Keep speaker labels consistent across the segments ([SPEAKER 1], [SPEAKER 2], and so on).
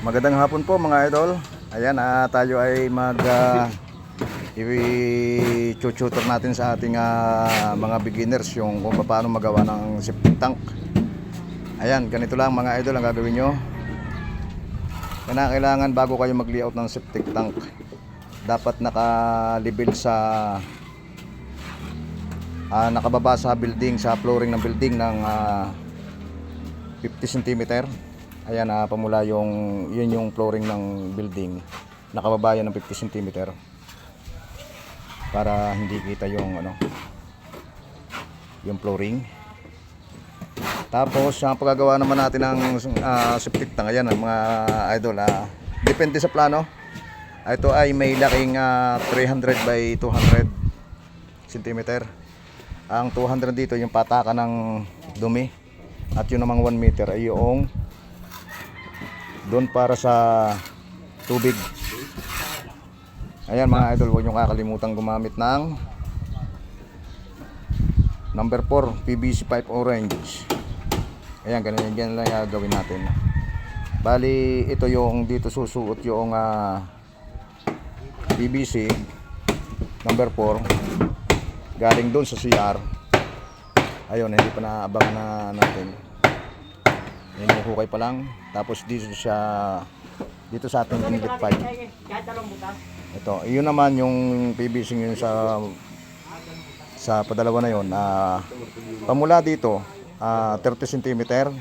[SPEAKER 1] Magandang hapon po mga idol. Ayan, tayo ay i-tutor natin sa ating mga beginners yung kung paano magawa ng septic tank. Ayan, ganito lang mga idol ang gagawin nyo. Kailangan bago kayo mag-layout ng septic tank, dapat naka-level sa nakababa sa building, sa flooring ng building ng 50 cm. Ayan, pamula yun yung flooring ng building, nakababa yan ng 50 cm para hindi kita yung yung flooring. Tapos ang paggagawa naman natin ng septic tank, ayan mga idol, depende sa plano. Ito ay may laking 300 by 200 cm. Ang 200 dito yung patakan ng dumi, at yun namang 1 meter ay yung doon para sa tubig. Ayan mga idol, huwag nyo kakalimutan gumamit ng number 4 PVC pipe orange. Ayan, ganyan lang gagawin natin. Bali ito yung dito susuot yung PVC number 4 galing doon sa CR. Ayun, hindi pa naabang na natin. Yan yung hukay pa lang. Tapos dito sa ating inlet pipe. Ito, yun naman yung PVC yun sa padalawa na yun. Pamula dito 30 cm.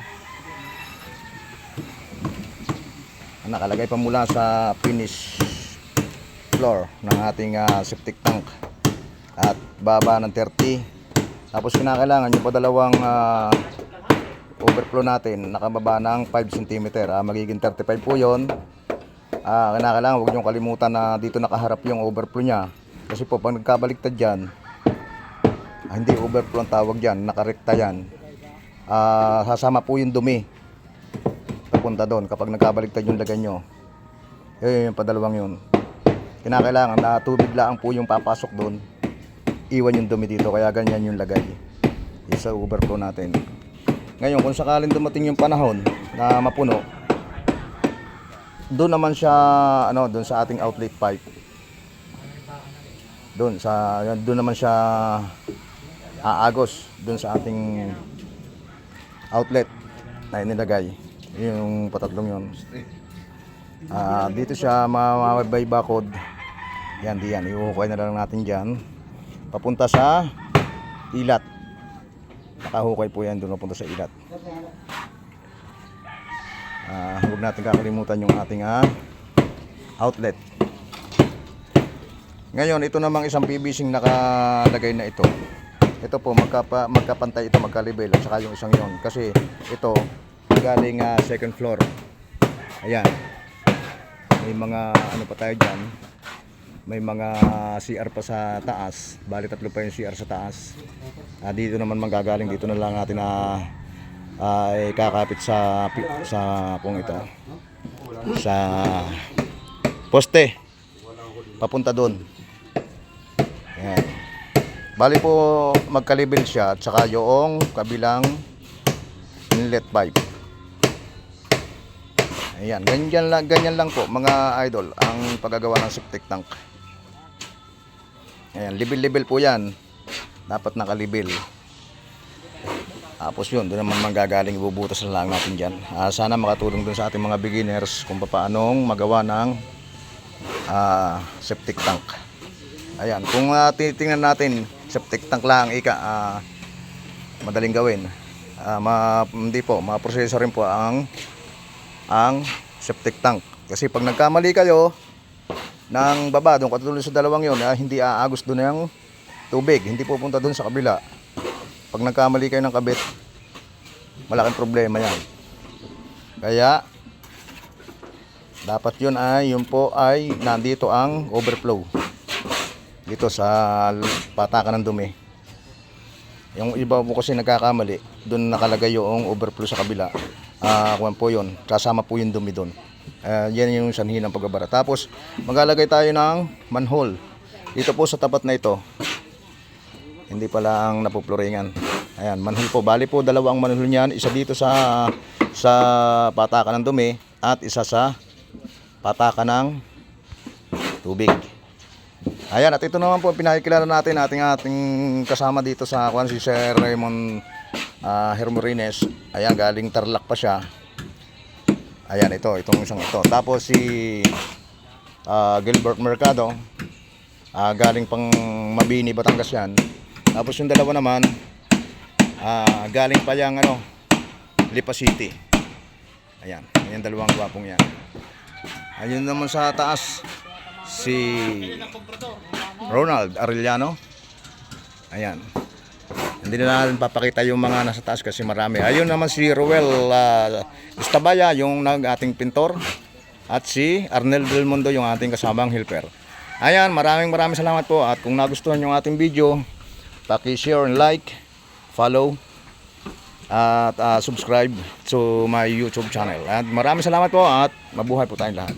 [SPEAKER 1] Nakalagay pamula sa finish floor ng ating septic tank at baba ng 30. Tapos kinakailangan yung padalawang overflow natin nakababa ng 5 cm. Magiging 35 po yun. Kinakailangan huwag nyo kalimutan na dito nakaharap yung overflow nya, kasi po pag nagkabaliktad dyan, hindi overflow ang tawag dyan, nakarekta yan. Sasama po yung dumi papunta doon kapag nagkabaliktad yung lagay nyo. Yung padalawang yun, kinakailangan na tubig lang po yung papasok doon, iwan yung dumi dito, kaya ganyan yung lagay yung sa overflow natin. Ngayon kung sakaling dumating yung panahon na mapuno, doon naman siya doon sa ating outlet pipe, doon naman siya aagos doon sa ating outlet na inilagay yung patatlong yun. Dito siya mabay bakod. Yan, diyan iuhukay na lang natin dyan papunta sa ilat. Nakahukay po yan doon papunta sa ilat. Huwag natin kakalimutan yung ating outlet. Ngayon ito namang isang PVC nakalagay na ito. Ito po magkapantay ito, magkalibel, at saka yung isang yon, kasi ito galing second floor. Ayan, may mga pa tayo dyan, may mga CR pa sa taas. Bali tatlo pa yung CR sa taas. Dito naman manggagaling, dito na lang natin kakapit sa kung ito sa poste papunta doon. Ayan. Bali po magkalibel siya, at saka yung kabilang inlet pipe. Ayan, ganyan lang po mga idol ang paggagawa ng septic tank. Ayan, level po yan, dapat nakalibel. Tapos yun, doon naman manggagaling, ibubutas na lang natin dyan. Sana makatulong dun sa ating mga beginners kung paanong magawa ng septic tank. Ayan, kung titingnan natin, septic tank lang madaling gawin. Hindi po, maproseso rin po ang septic tank. Kasi pag nagkamali kayo ng baba, doon katulad sa dalawang yun, hindi aagos doon yung tubig, hindi pupunta doon sa kabila. Pag nagkamali kayo ng kabit, malaking problema yan. Kaya dapat yun ay nandito ang overflow dito sa patakan ng dumi. Yung iba po kasi nagkakamali, doon nakalagay yung overflow sa kabila. Kung po yun, kasama po yung dumi doon. Yan yung sanhi ng pagbabara. Tapos maglalagay tayo ng manhole dito po sa tapat na ito. Hindi pala ang napuploringan. Ayan, manhole po. Bali po dalawang manhole niyan, isa dito sa patakan ng dumi at isa sa patakan ng tubig. Ayan, at ito naman po pinakikilala natin ating kasama dito sa kwan, si Sir Raymond Hermorines. Ayan, galing Tarlac pa siya. Ayan, itong isang ito. Tapos si Gilbert Mercado, galing pang Mabini, Batangas yan. Tapos yung dalawa naman, galing pa yung Lipa City. Ayan, yung dalawang gwapong yan. Ayun naman sa taas, si Ronald Arellano. Ayan. Hindi na natin papakita yung mga nasa taas kasi marami. Ayun naman si Ruel Estabaya, yung ating pintor. At si Arnel Del Mundo, yung ating kasamang helper. Ayan, maraming salamat po. At kung nagustuhan yung ating video, paki-share and like, follow, at subscribe to my YouTube channel. At maraming salamat po at mabuhay po tayong lahat.